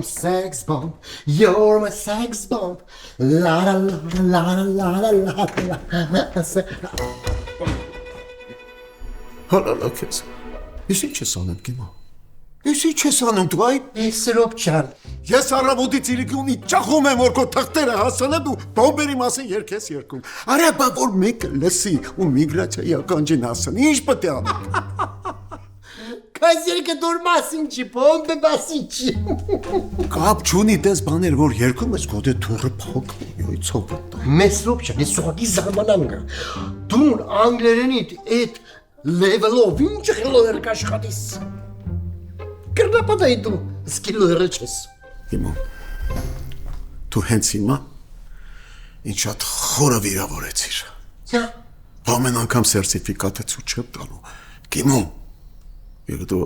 Sex bomb, you're my sex bomb. La la la la la la la la. Հալալա քեզ։ Ես ինչ ես անում գիմա։ Ես ինչ ես անում դու այ։ Սրոպչան։ Ես առավոտից իրիկունի ճախում եմ որ քո թղթերը հասել են դու բոմբերի մասին երկես երկում։ Արա բա որ մեկը լսի ու միգրացիայի ականջին հասնի, ինչ պետք է անի։ Կազերկը դուր մասին չի, բոմբը մասին չի։ Կապ չունի դες բաներ որ երկում ես գոդե թուրը փոքր յոյցով վտա։ Սրոպչան, ես սողի զարմանամ գա։ Դու անգլերենիդ այդ level-ով ինչ խելոյր կաշխատիս։ Կրնապատայի դու սկիլոյրը չես։ Իմո, դու հենց հիմա ինչ շատ խորը վիրավորեցիր։ Հա։ Ամեն անգամ սերտիֆիկատը ցույց չեմ տալու։ Գիմո, դու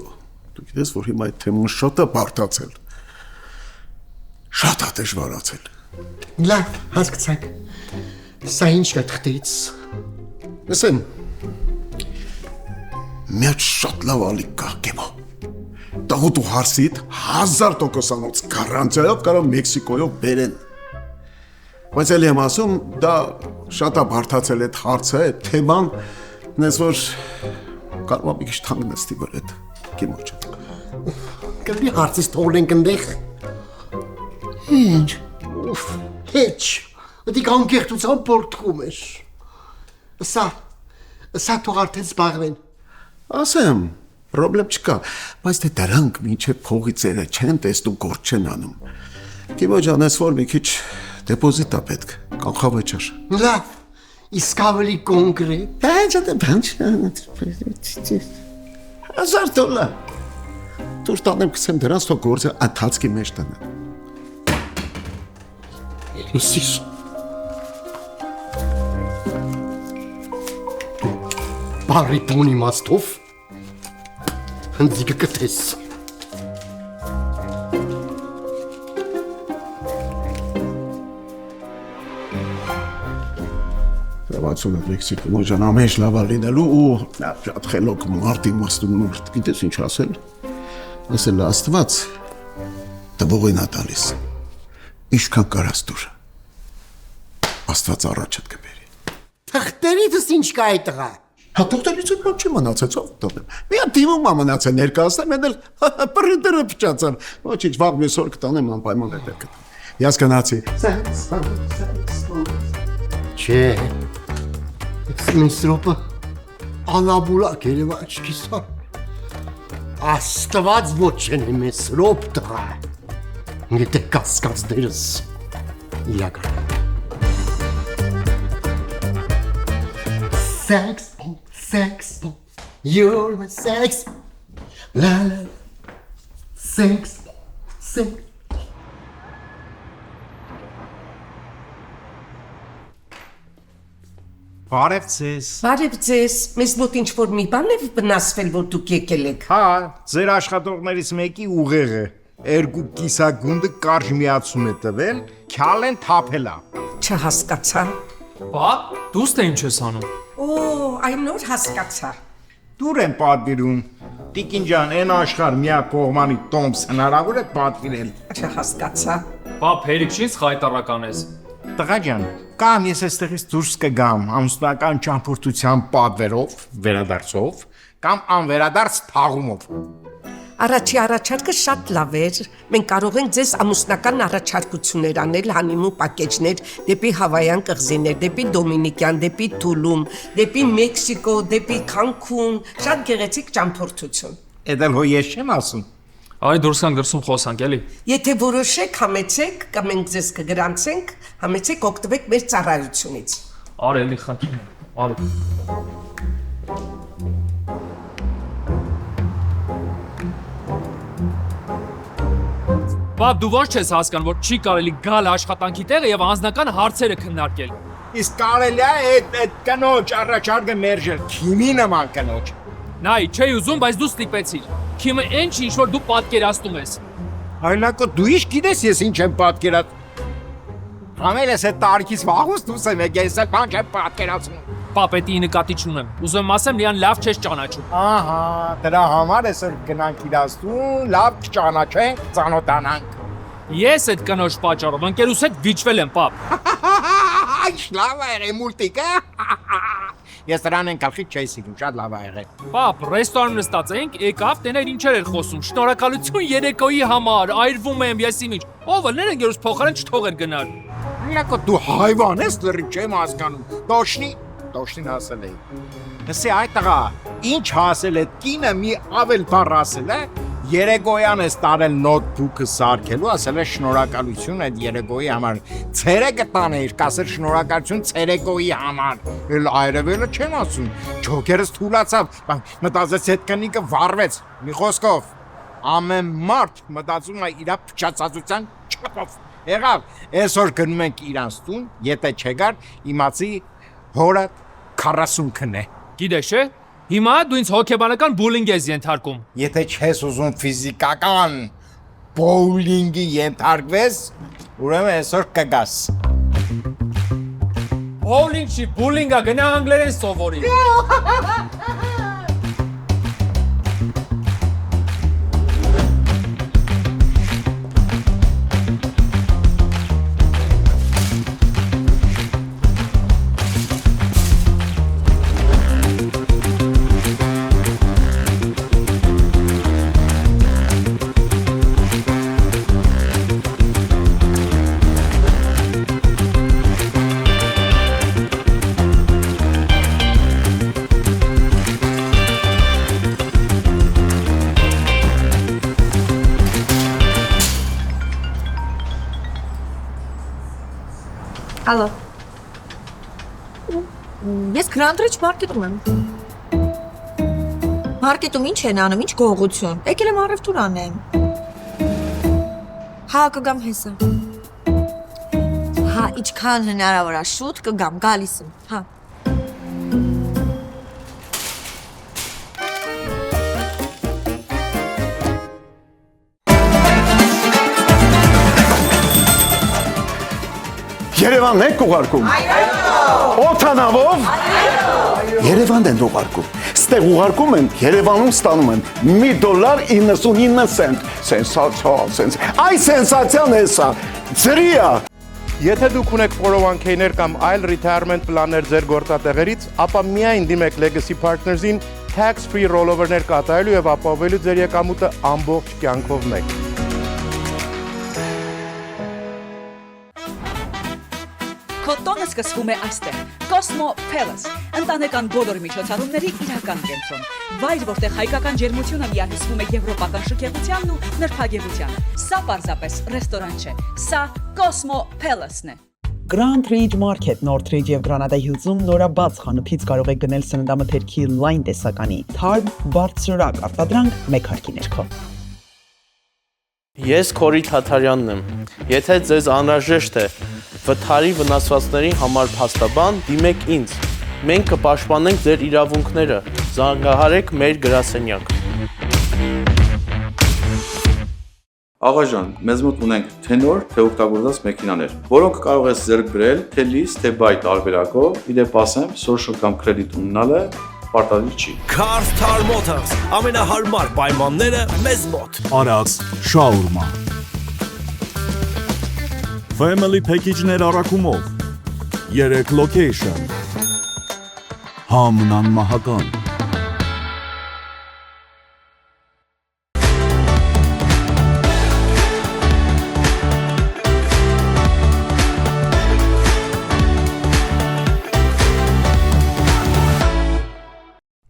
գիտես որ հիմա այդ թեման շատ է բարդացել։ Շատ է դժվարացել։ Լավ, հասկացանք։ Սա ինչ է թղթից։ Լսեմ։ Մեծ շատ լավ ալիք կա գեմա։ Տաղուտու հարսիդ 1000%-անոց գարանտիայով կարող Մեքսիկոյով բերեն։ Բայց էլի եմ ասում, դա շատ է բարդացել այդ հարցը, այդ թեման, նես որ կարող մի քիչ թանկ նստի վեր այդ գեմա ջան։ Կլի հարցից թողնենք ընդեղ։ Ինչ։ Հեչ, դի կանգերտությամբ պորտկում էր։ Սա թող արդեն զբաղվեն։ Ասեմ, պրոբլեմ չկա, բայց դե դրանք մինչև փողի ծերը չեն տեսնում գործ չեն անում։ Գիմո ջան, ես որ մի քիչ դեպոզիտ է պետք, կանխավճար։ Լավ, իսկ ավելի կոնկրետ։ $1000։ Դուր տանեմ կսեմ դրանց թող գործը ընթացքի մեջ տնեմ։ Լսիր։ Բարի տոնի մաստով հնձիկը կտես։ Լավացունը Մեքսիկո մոջան ամեջ լավա լինելու ու շատ խելոք մարդի մաստուն մարդ, գիտես ինչ ասել։ Ասել Աստված տվողին է տալիս։ Ինչքան կարաս դուր։ Աստված առաջդ կբերի։ Թղթերիցս ինչ կա այդ տղա։ Հա դոկտորից ու չի մնացած ով տոնեմ։ Մի հատ դիմում ա մնացել ներկայացնեմ, են էլ պրինտերը փչացան։ Ոչինչ, վաղ մյուս օր կտանեմ անպայման հետեր կտամ։ Ես գնացի։ Չէ։ Սրոպը անաբուլակ երևա աչքիս հա։ Աստված ոչ են Սրոպ տղա։ Եթե կասկած դերս իրական։ Sex bomb, you're my sex bomb. La la la, sex bomb. Բարև ձեզ։ Բարև ձեզ, մեզ մոտ ինչ-որ մի բան է վնասվել, որ դուք եկել եք։ Հա, ձեր աշխատողներից մեկի ուղեղը, երկու կիսագունդը կարճ միացում է տվել, քյալեն թափելա։ Չհասկացա։ Բա, դուս թե ինչ ես անում։ Օ, այն նոր հասկացա։ Դուր են պատվիրում։ Տիկին ջան, այն աշխարհ միակ կողմանի տոմս հնարավոր է պատվիրել։ Չհասկացա։ Բա, փերիկ չես խայտարական ես։ Տղա ջան, կամ ես այստեղից դուրս կգամ ամուսնական ճամփորդության պատվերով, վերադարձով, կամ անվերադարձ թաղումով։ Առաջի առաջարկը շատ լավ էր։ Մենք կարող ենք ձեզ ամուսնական առաջարկություններ անել, հանիմու պակեջներ դեպի Հավայան կղզիներ, դեպի Դոմինիկյան, դեպի Թուլում, դեպի Մեքսիկո, դեպի Քանքուն, շատ գեղեցիկ ճամփորդություն։ Էդել հո ես չեմ ասում։ Արի դուրս գանք դրսում խոսանք էլի։ Եթե որոշեք, համեցեք, կամ մենք ձեզ կգրանցենք, համեցեք օգտվեք մեր ծառայությունից։ Արի էլի խնդրում եմ։ Արի։ Բա դու ոչ ես հասկանում, որ չի կարելի գալ աշխատանքի տեղը եւ անձնական հարցերը քննարկել։ Իսկ կարելի է այդ կնոջ առաջարկը մերժել։ Քիմի նման կնոջ։ Նայ, չէի ուզում, բայց դու ստիպեցիր։ Քիմը ինչ որ դու պատկերացնում ես։ Այլակո դու ի՞նչ գիտես ես ինչ եմ պատկերած։ Համել ես այդ տարիքից վաղուց դուրս եմ եկել, ես էլ բան չեմ պատկերացնում։ Պապետի նկատի չունեմ։ Ուզում եմ ասեմ, լիան լավ չես ճանաչում։ Ահա, դրա համար ես որ գնանք իրաստուն, լավ չճանաչենք, ծանոթանանք։ Ես այդ կնոջ պատճառով ընկերուս հետ վիճվել եմ, պապ։ Այ լավ է եղել մուլտիկը։ Ես դրան են գլխի չէի սիրում, շատ լավ է եղել։ Պապ, ռեստորան նստած էինք, եկավ, տեներ ինչեր էր խոսում։ Շնորհակալություն երեկոյի համար, այրվում եմ, ես իմիջ։ Ով է, ներ ընկերուս փոխարեն չթողեր գնալ։ Լակո դու հայվան ես, լրի չեմ հասկանում։ Տոշնին ասել էի։ Հսի այդ տղա, ինչ հասել է կինը մի ավել բառ ասել է, երեկոյան ես տարել նոթբուքը սարքելու, ասել է շնորհակալություն այդ երեկոյի համար։ Ցերեկը տաներ, կասեր շնորհակալություն ցերեկոյի համար։ Էլ այրևելը չեմ ասում։ Ջոկերս թուլացավ, մտածեց այդ կնիկը վառվեց։ Մի խոսքով, ամեն մարդ մտածում է իր փչացածության չափով։ Եղավ, այսօր գնում ենք իրանց տուն, եթե չգար, իմացի հորը 40-ն է։ Գիտես չէ։ Հիմա դու ինձ հոկեբանական բուլինգ ես ենթարկում։ Եթե չես ուզում ֆիզիկական բոուլինգի ենթարկվես, ուրեմն այսօր կգաս։ Բոուլինգ չի, բուլինգա գնա անգլերեն սովորի։ Ալո։ Ես Grand Ridge մարքետում եմ։ Մարքետում ինչ են անում, ինչ գողություն։ Եկել եմ առևտուր անեմ։ Հա, կգամ հեսա։ Հա, ինչքան հնարավոր է շուտ կգամ, գալիս եմ։ Հա։ Երևանն եք ուղարկում։ Օթանավով։ Երևանն են ուղարկում։ Ստեղ ուղարկում են, Երևանում ստանում են $1.99 Սենսացիա, Այ սենսացիան է սա։ Ծրիա։ Եթե դուք ունեք 401k-ներ կամ այլ retirement պլաններ ձեր գործատեղերից, ապա միայն դիմեք Legacy Partners-ին tax-free rollover-ներ կատարելու եւ ապահովելու ձեր եկամուտը ամբողջ կյանքով մեկ։ Քոտոնը սկսվում է այստեղ։ Cosmo Palace, ընտանեկան բոլոր միջոցառումների իրական կենտրոն։ Վայր, որտեղ հայկական ջերմությունը միահյուսվում է եվրոպական շքեղությանն ու նրբագեղությանը։ Սա պարզապես ռեստորան չէ, սա Cosmo Palace-ն է։ Grand Ridge Market, Northridge եւ Granada Hills-ում նորաբաց խանութից կարող եք գնել սննդամթերքի լայն տեսականի, թարմ, բարձրորակ արտադրանք մեկ հարկի ներքո։ Ես Քորի Թաթարյանն եմ։ Եթե ձեզ անհրաժեշտ է վթարի վնասվածքների համար փաստաբան, դիմեք ինձ։ Մենք կպաշտպանենք ձեր իրավունքները։ Զանգահարեք մեր գրասենյակ։ Աղաջան, մեզ մոտ ունենք թե նոր, թե օգտագործված մեքենաներ, որոնք կարող ես ձեռք բերել թե լիզ, թե բայ տարբերակով, իդեպ ասեմ, social կամ credit ունենալը պարտադիր չի։ Car Motors, ամենահարմար պայմանները մեզ մոտ։ Արաքս շաուրմա։ Family package-ներ առաքումով 3 location։ Համնան մահական։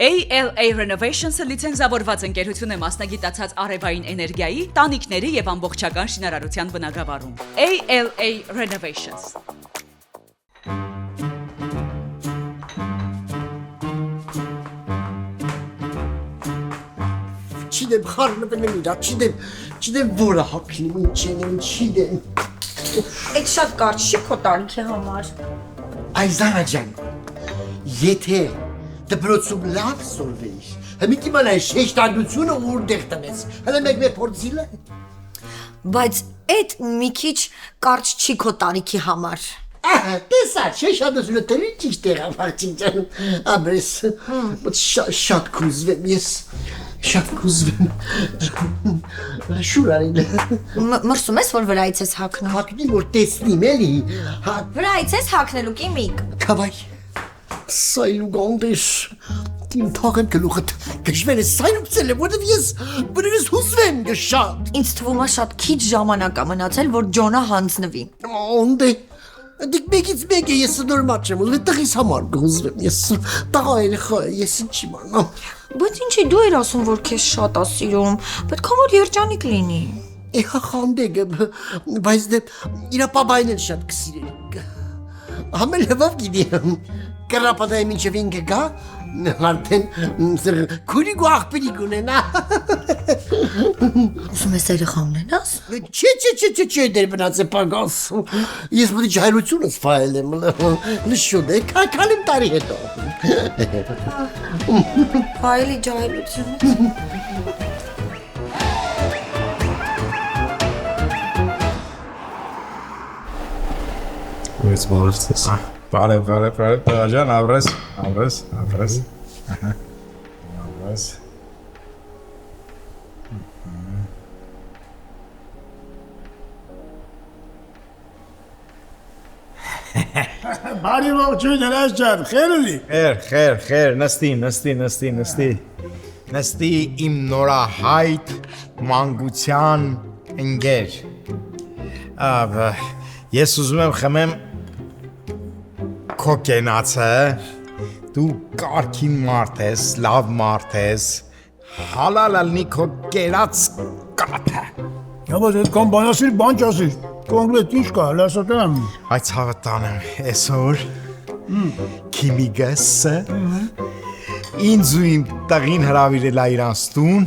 ALA Renovations-ը լիցենզավորված ընկերություն է մասնագիտացած արևային էներգիայի, տանիքների եւ ամբողջական շինարարության բնագավառում։ ALA Renovations։ Չիդեմ խառնվել եմ իրա, չիդեմ որը հապինում չեն եմ, չիդեմ։ Այդ շատ կարճ չի քո տարիքի համար։ Այզանա ջան, եթե դպրոցում լավ սովորեիր, մի կիմանայի շեշտադրությունը որտեղ տնես, հələ մեկ փորձիլը։ Բայց այդ մի քիչ կարճ չի քո տարիքի համար։ Ահա, տեսա, շեշտադրությունը դեռ ճիշտ եղավ ջան։ Աբրես, շատ կուզվեմ ես, շատ կուզվեմ։ Շուրարին։ Մրսում ես, որ վրայից ես հագնում։ Հագնի, որ տեսնիմ էլի։ Վրայից ես հագնելու կիմիկ։ Կավայ, սայլու գոնդես, իմ թողեմ գլուխդ, գժվել է սայլուկցել է, որտև ես հուզվեմ գշատ։ Ինձ թվում է շատ քիչ ժամանակ է մնացել, որ Ջոնը հանձնվի։ Ոնդե, դիք մեկից մեկ է, ես նորմալ չեմ, ուզում տղիս համար կհուզվեմ, ես տղա երեխա է, ես ինչ իմանամ։ Բայց ինչի դու էր ասում, որ քեզ շատ է սիրում, պետք է որ երջանիկ լինի։ Էհա խանդեգ, բայց դե իրա պապային էլ շատ կսիրել։ Համել հվավ գիտի, կրապատայի մինչև ինքը գա, արդեն քուրիկ ու աղբերիկ ունենա։ Ուզում ես երեխա ունենաս։ Չէ, դեր բնած է պագաս։ Ես մտի ջայրությունս ֆայել եմ, նշոտ է, քալիմ տարի հետո։ Ֆայելի ջայրությունը։ Where's Wallace? Բարև, տղաջան, ավրես։ Բարի ողջույն հրաշ ջան, խեր ուլի։ Խեր, նստի իմ նորահայտ մանկության ընկեր։ Ես ուզում եմ խմեմ քո կենացը, դու կարգին մարդ ես, լավ մարդ ես, հալալ ալնի քո կերած կաթը։ Բայց այդքան բան ասիր, բան չասիր, կոնկրետ ինչ կա, լասոտեմ։ Այս հավատան եմ, այսօր քիմիկս ինձ ու իմ տղին հրավիրել է իրանց տուն,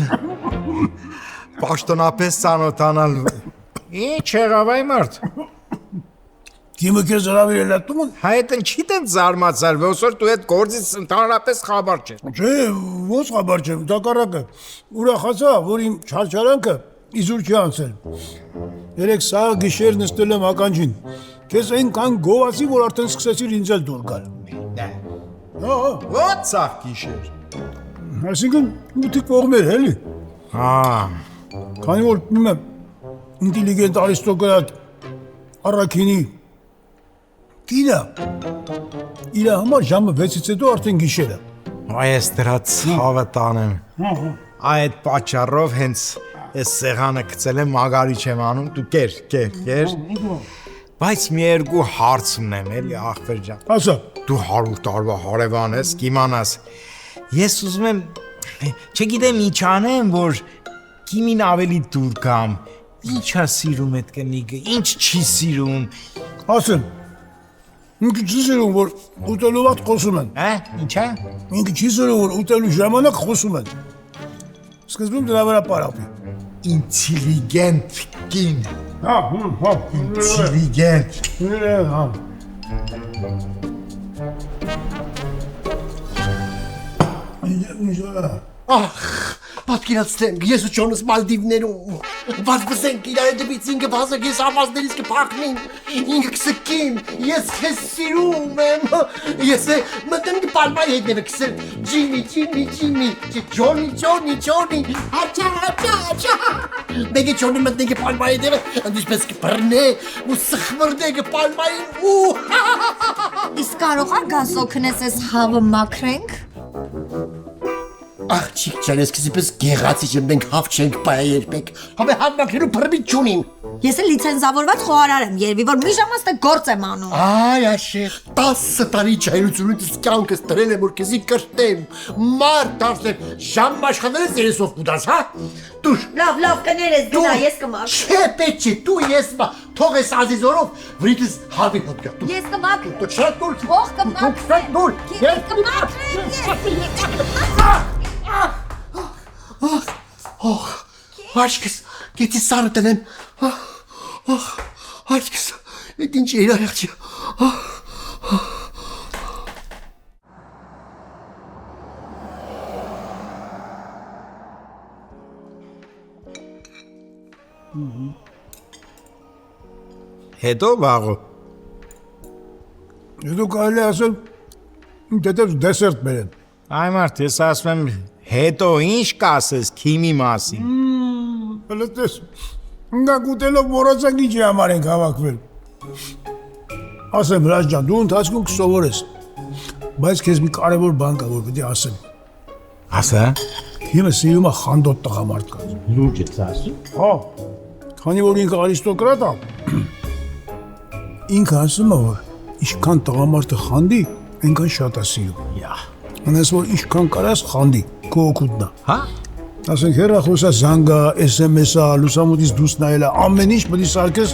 պաշտոնապես ծանոթանալու։ Ինչ եղավ այ մարդ։ Կիմը քեզ հրավիրել է տուն։ Հայտ ինչի դեն զարմացար, ոսոր դու այդ գործից ընդհանրապես խաբար չես։ Չէ, ոնց խաբար չեմ, դակառակը։ Ուրախացա, որ իմ չարչարանքը իզուր չի անցել։ Երեք սա գիշեր նստել եմ ականջին։ Քեզ այնքան գովացի, որ արդեն սկսեցիր ինձ էլ դուր գալ։ Ո՞ց սա գիշեր։ Այսինքն մութիկ կողմեր էլի։ Քանի որ ինտելիգենտ արիստոկրատ առաքինի կինը իր համար ժամը 6-ից հետո արդեն գիշեր է։ Այս դրա ցավը տանեմ։ Այդ պատճառով հենց այս սեղանը գցել եմ մագարի չեմ անում, դու կեր։ Բայց մի երկու հարց ունեմ, էլի ախպեր ջան։ Ասա։ Դու 100 տարվա հարևան ես, կիմանաս։ Ես ուզում եմ, չգիտեմ ինչ անեմ, որ կիմին ավելի դուր կամ, ինչ է սիրում այդ կնիկը, ինչ չի սիրում։ Ասեմ, ինքը չի սիրում, որ ուտելու վատ խոսում են։ Ինչ է։ Ինքը չի սիրում, որ ուտելու ժամանակ խոսում են։ Սկզբում դրա վրա պարապի։ Ինտելիգենտ կին։ Ինտելիգենտ։ Ախ, պատկերացնենք, ես ու Ջոնս Մալդիվներում, բայց բզենք իրար դեպից ինքը բազակ ես ամազներից կպակնին, ինքը կսկին, ես քեզ սիրում եմ, ես մտեմ կպալմայի հետնևը կսել, Ջիմի, Ջոնի, աչա, մեգե Ջոնի մտնեն կպալմայի հետնևը, ընդիշպես կպրնե ու սխմրնե կպալմային ու Իսկ կարող ա գասոքնես ես հավը մաքրենք։ Աղջիկ ջան, ես քեզպես գեղացի չեմ, մենք հավ չենք բայ երբեք։ Հավե հավաքելու պրմիտ չունին։ Ես էլ լիցենզավորված խոհարար եմ, երևի որ մի ժամ աստե գործ եմ անում։ Այ աշեղ, 10 տարի ջայրությունից կյանքս տրել եմ, որ քեզի կրտեմ, մարդ դարձնեմ, ժամ աշխատել ես երեսով կուտաս, հա։ Դուր։ Լավ, կներես, գնա, ես կմաքրեմ։ Չէ, պետք չէ, դու ես մա, թող ես ազիզորով, վրիտս հավի հոտ գա։ Ես կմաքրեմ։ Դու շատ դուր։ Ող կմաքրեմ։ Ես կմաքրեմ։ Աչքս, գետի սարը տնեմ, աչքս, էդ ինչ էր այղջի, հետո վաղը։ Դու կարելի ասել դետև դեսերտ բերեն։ Այ մարդ, ես ասում եմ, հետո ինչ կասես քիմի մասին։ Լսես, նա գուտելով մոռացանք ինչի համար ենք հավաքվել։ Ասեմ, Հրաչ ջան, դու ընթացքում կսովորես, բայց քեզ մի կարևոր բան կա, որ պետք է ասեմ։ Ասա։ Հիմա սիրում է խանդոտ տղամարդկանց։ Լուրջ ես ասում։ Հա, քանի որ ինքը արիստոկրատ է, ինքը ասում է, որ ինչքան տղամարդը խանդի, այնքան շատ է սիրում։ Անես որ ինչքան կարաս խանդի, քո օգուտն է։ Հա։ Ասենք հեռախոսա զանգա, SMS-ա, լուսամուտից դուրս նայելա, ամեն ինչ պետք է սարքես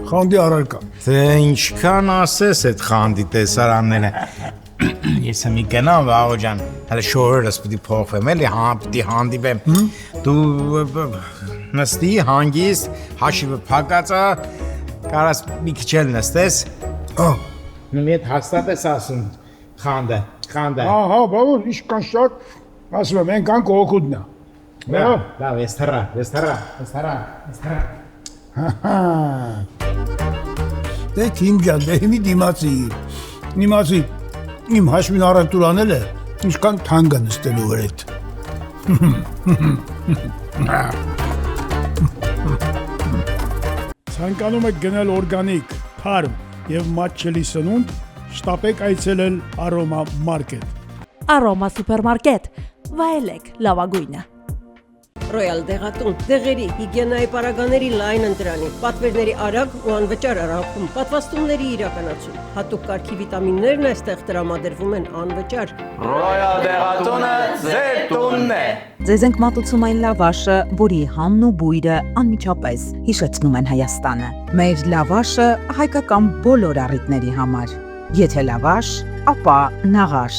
խանդի առարկա։ Թե ինչքան ասես այդ խանդի տեսարանները։ Ես մի գնամ վաղո ջան, հələ շորերս պիտի փոխվեմ, էլի հա պիտի հանդիպեմ։ Դու նստի հանգիստ, հաշիվը փակած է, կարաս մի քիչ էլ նստես։ Հա։ Մի հետ հաստատ ես ասում խանդը։ Հա, բավուր, ինչքան շատ, ասում եմ, այնքան քո օգուտն է։ Լավ, ես թռա։ Դե Քիմ ջան, դե մի դիմացի, իմ հաշվին առատուր անել է, ինչքան թանկ է նստելու վրետ։ Ցանկանում եք գնել օրգանիկ, թարմ և մատչելի սնունդ, շտապեք այցելել Aroma Market։ Aroma Supermarket, վայելեք լավագույնը։ Ռոյալ դեղատուն, դեղերի, հիգիենայի պարագաների լայն ընտրանի, պատվերների արագ ու անվճար առաքում, պատվաստումների իրականացում, հատուկ կարգի վիտամիններն այստեղ տրամադրվում են անվճար։ Ռոյալ դեղատունը ձեր տունն է։ Ձեզ ենք մատուցում այն լավաշը, որի համն ու բույրը անմիջապես հիշեցնում են Հայաստանը։ Մեր լավաշը հայկական բոլոր առիթների համար։ Եթե լավաշ, ապա նաղաշ։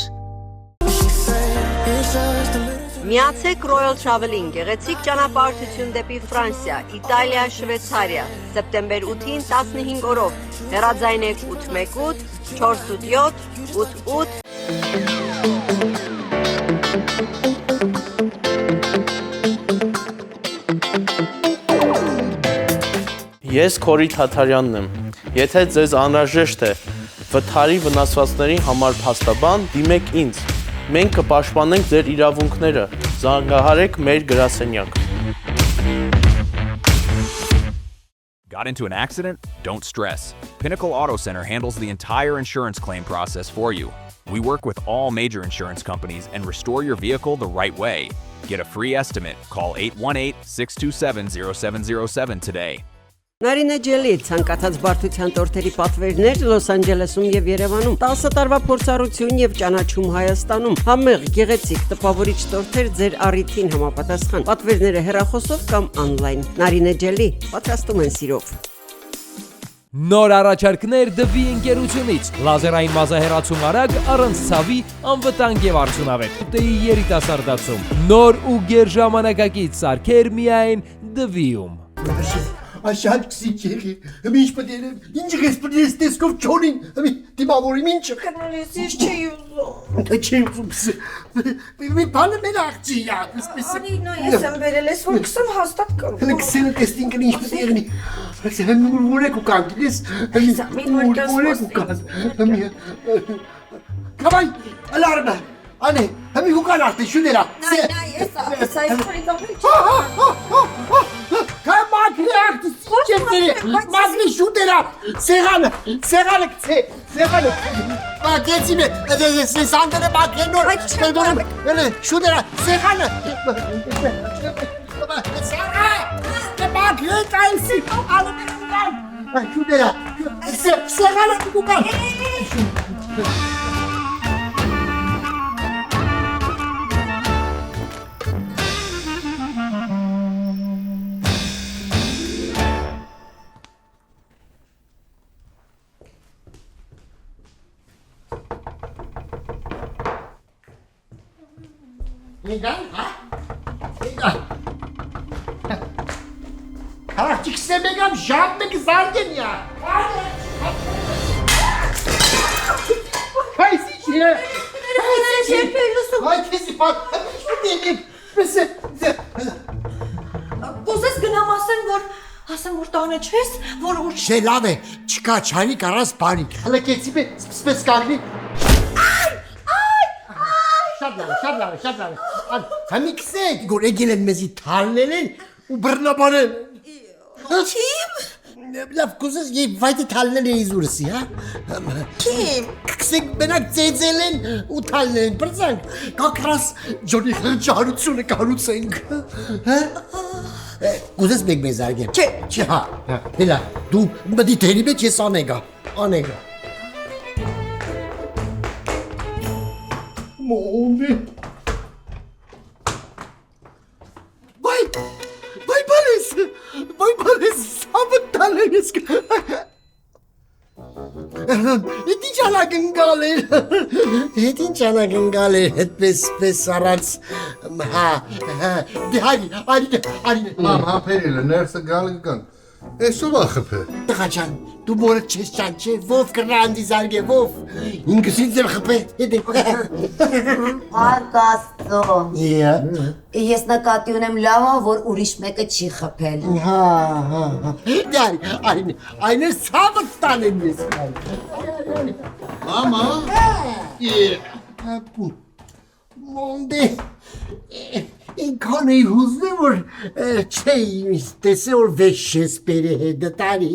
Միացեք Royal Travel-ին, գեղեցիկ ճանապարհորդություն դեպի Ֆրանսիա, Իտալիա, Շվեյցարիա, սեպտեմբեր 8-ին 15 օրով, հեռաձայնեք 818 487 88 Ես Քորի Թաթարյանն եմ։ Եթե ձեզ անհրաժեշտ է վթարի վնասվածքների համար փաստաբան, դիմեք ինձ։ Մենք կպաշտպանենք ձեր իրավունքները, զանգահարեք մեր գրասենյակ։ Got into an accident? Don't stress. Pinnacle Auto Center handles the entire insurance claim process for you. We work with all major insurance companies and restore your vehicle the right way. Get a free estimate. Call 818-627-0707 today. Նարինե ջելի, ցանկացած բարդության տորթերի պատվերներ Լոս Անջելեսում եւ Երևանում, 10 տարվա փորձառություն եւ ճանաչում Հայաստանում, համեղ, գեղեցիկ, տպավորիչ տորթեր ձեր առիթին համապատասխան, պատվերները հեռախոսով կամ on-line։ Նարինե ջելի, պատրաստում են սիրով։ Նոր առաջարկներ դվի ընկերությունից, լազերային մազահեռացում արագ, առանց ցավի, անվտանգ եւ արդյունավետ։ Դեի երիտասարդացում, նոր ու գերժամանակակից սարքեր միայն դվիում։ Աշան քսիջերի, ինչ պետք է, ինչ ես տեսքով չոնին, դիմավորիմ ինչ։ Կնալիս ես չի ուզում։ Դա չի ուզում։ Մի բանը մեր աղջի է, այսպես։ Արի նա ես եմ վերել ես, որ քսեմ հաստատ կամ։ Քսելը տեսնին կն ինչ պետք է եղնի։ Ուրեք ու կան, դես։ Ուրեք ու կան։ Կավայ, ալարմը։ Անե, համի հուկան արտի շուներա։ Նա ես սայս խորից ապրիչ։ Կայ մագլի արտի սիջեպտերի, մագլի շուտերա, սեղանը կցե, կեցիմ է, սանգերը մագլենոր, շուտերա, սեղանը, մագլի կայսի, շուտերա, սեղանը կուկան, Աղջիկ սեմեգամ ժամ մեկ զանգեն յա։ Կայսի չէ։ Այ քեսի պատ, ինչ պետք է, Կուզես գնամ ասեմ, որ Ասեմ որ տանը չես, որ ուր Չէ, լավ է, չկա չարի կարաս բարի։ Հələ կեցիպ է, սպես կանգնի։ Շատ լավ է։ Համի կսեք, գոր եկել են մեզի թալնել են ու բռնաբանել։ Քիմ։ Լավ, կուզես եվ վայտը թալնել են իզուրսի, հա։ Քիմ։ Կսեք բենակ ծեծել են ու թալնել են, բրծանք, կակրաս ջոնի խրճարությունը կարուցենք, հա։ Կուզես մեկ մեզ արգեմ։ Չէ, հա, հելա, դու մդի թերի մեջ ես անեգա։ Մոնդի։ Վայ բալես, սավը տալեր ես Հետի ճանագնգալ էր, հետպես առած, դե հարին, Մամ, հապերիլ է, ներսը գալին կան, ես ով ախպ է։ Տղաչան, դու մորդ չես ճան չէ, ով կրանդի զարգե, ով, ինքսից եմ խպ է, Արկաստո, ես նկատի ունեմ լավա, որ ուրիշ մեկը չի խպել։ Դե այն էր սավը տանեմ ես Մամա, Մոնդե, ինքան էի հուզնե, որ չէի տեսե, որ վեշ ես բերը հետը տարի։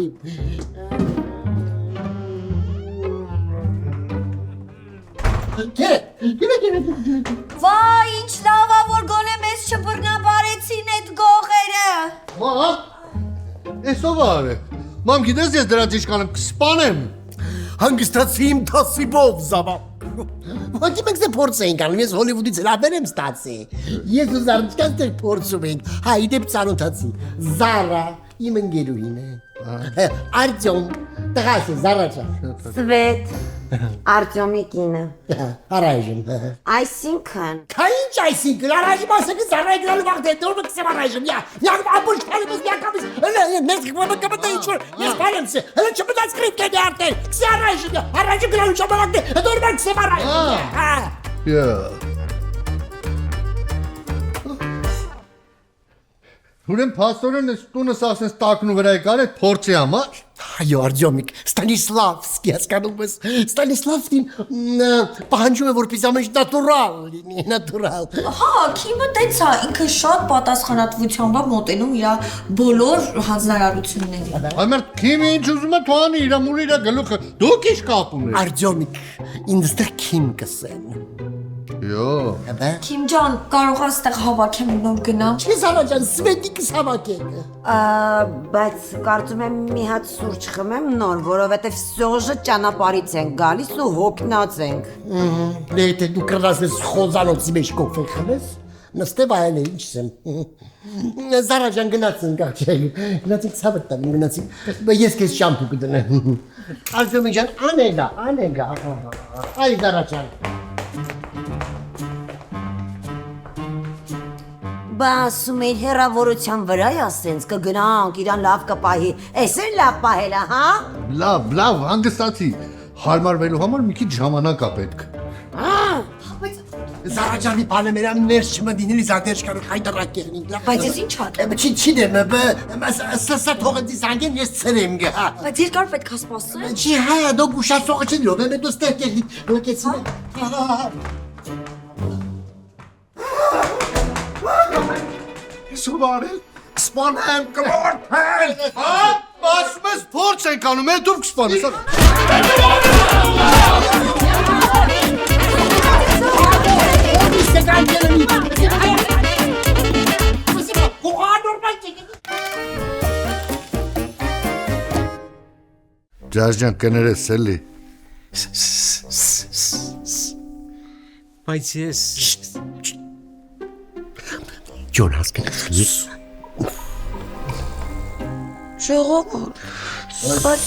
Վայ, ինչ լավա, որ գոնե մեզ չբռնաբարեցին այդ գողերը։ Մամ, ես ով արե, մամ գիտես ես դրանց իշխանեմ կսպանեմ։ Հանգստացի իմ թասիբով զավա։ Ոնքի մենք զե փորձ էինք անում, ես հոլիվուդից լավեր եմ ստացի։ Ես ու Զարնչկան դեր փորձում ենք, հա իդեպ ծանոթացի։ Զարա, իմ ընկերուհին է։ Արտյոմ, տղաս է, Զարաչա։ Սվետ, Արտյոմի կինը։ Առայժմ։ Այսինքն։ Քա ինչ այսինքն, առայժմ ասեք Զարայի գնալու վաղտ է, դուրը կսեմ առայժմ, միակ ապուշ քալեմ ես միակամից, մեզ կմտա ինչ-որ, ես բանեմ սե, հլը չմտած կրիպ կենի արտեր, կսե առայժմ գնալու ժամանակ է, դուրը մենք կսեմ առայժմ։ Ուրեն պաստորեն ես տունս ասենց տակնու վրա եկար այդ փորձի համար։ Այո, Արտյոմիկ, Ստանիսլավսկի հասկանում ես, Ստանիսլավսկին պահանջում է, որպես ամեն ինչ նատուրալ լինի, նատուրալ։ Հա, Քիմը տենց է, ինքը շատ պատասխանատվությամբ է մոտենում իր բոլոր հանձնարարություններին։ Այմեր Քիմը ինչ ուզում է թողանի իր մուրը իր գլուխը, դուք ինչ կապ ունեք։ Արտյոմիկ, ինձ դեռ Քիմ կսեն։ Յո։ Քիմ ջան, կարող ես այդտեղ հավաքեմ ու նոր գնամ։ Չի Զարա ջան, Սվետիկս հավաքեք։ Բայց կարծում եմ մի հատ սուրճ խմեմ նոր, որովհետև սոժը ճանապարհից են գալիս ու հոգնած ենք։ Դե եթե դու կրնաս ես խոզանոցի մեջ կոֆե խմես, նստե վայել է, ինչ եմ։ Զարա ջան գնացինք աղջիկ, գնացինք ցավը տամ, գնացինք, ես քեզ շամպու կդնեմ։ Արտյոմի ջան, անեգա։ Այ Զարա ջան։ Բա ասում էի հեռավորության վրա ասենց կգնանք, իրան լավ կպահի, էս էլ լավ պահել է, հա? Լավ, հանգստացի, հարմարվելու համար մի քիչ ժամանակ է պետք։ Զարա ջանի բանը մեր ներս չմդինել զատերջ կարող հայտարակ կերնին։ Բայց ես ինչ ատեմ։ Չի դեմ, սա թողեցի զանգեն ես ցրեմ գա։ Բայց երկար պետք է սպասել։ Չի հա, դու գուշացողը չի լով, եմ դու ստեղ կերնի, լոկեցին։ Սուվարել, կսպանեմ, կլորդել, հա, ասում ես փորձ ենք անում, դու կսպանես։ Ջաժջան կներես էլի։ Բայց ես Ջոն հասկացես։ Ժողովուրդ, բայց